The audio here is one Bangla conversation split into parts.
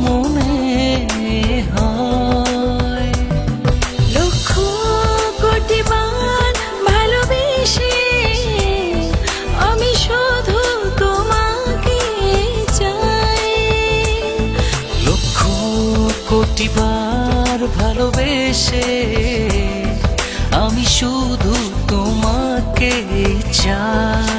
মনে হয়। লক্ষ কোটি বার ভালোবেসে আমি শুধু তোমাকে চাই। লক্ষ কোটি বার ভালোবেসে আমি শুধু তোমাকে চাই।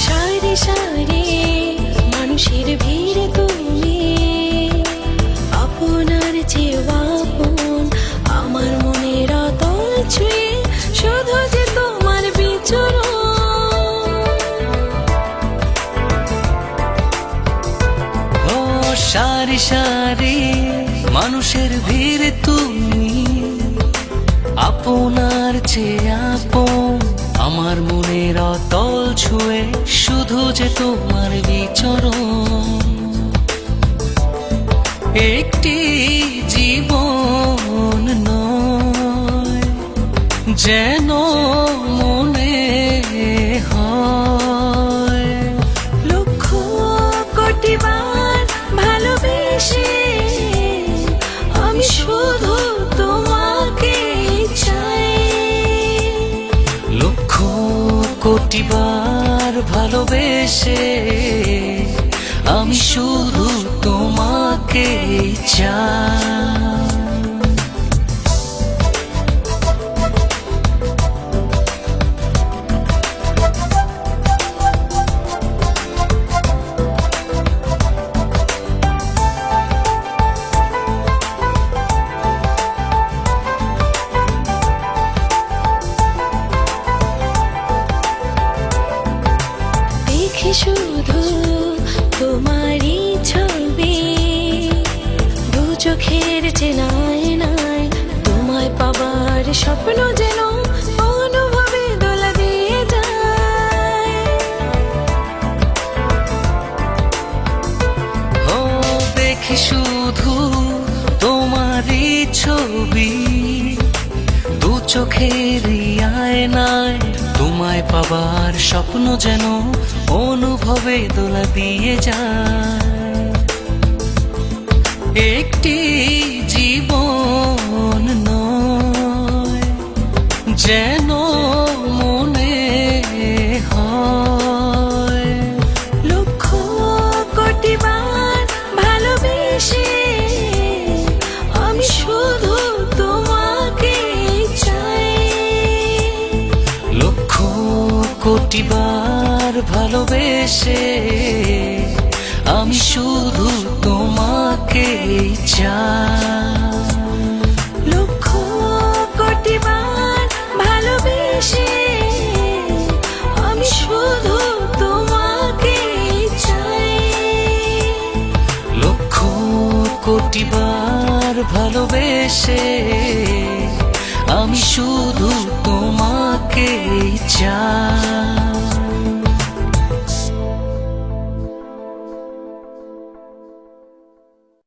সারি সারি মানুষের ভিড়ে তুমি আপনার চেয়ে আপন, আমার মনের অতল ছুঁয়ে শুধু যে তোমার বিচরণ। ও সারি সারি মানুষের ভিড়ে তুমি আপনার চেয়ে আপন, আমার মনের অতল ছুঁয়ে শুধু যে তোমার বিচরণ। একটি জীবন নয় যেন মনে হয়। লক্ষ কোটি বার ভালোবেসে আমি শুধু তোমাকে চাই। লক্ষ কোটি বার ভালোবেসে আমি শুধু তোমাকে চাই। দেখি শুধু তোমারই ছবি দু চোখের চেনায় নাই, তোমায় পাবার স্বপ্ন যেন অনুভবে দোলা দিয়ে যায়। ও দেখি শুধু তোমারই ছবি দু চোখের আয়নায়, তোমায় পাবার স্বপ্ন যেন অনুভবে দোলা দিয়ে যায়। একটি জীবন নয় যেন মনে হয়। লক্ষ কোটি বার ভালোবেসে আমি শুধু তোমাকে চাই। লক্ষ কোটি বার ভালোবেসে আমি শুধু তোমাকে চাই। লক্ষ কোটি বার ভালোবেসে আমি শুধু তোমাকে চাই। লক্ষ কোটি বার ভালোবেসে আমি শুধু তোমাকে চাই।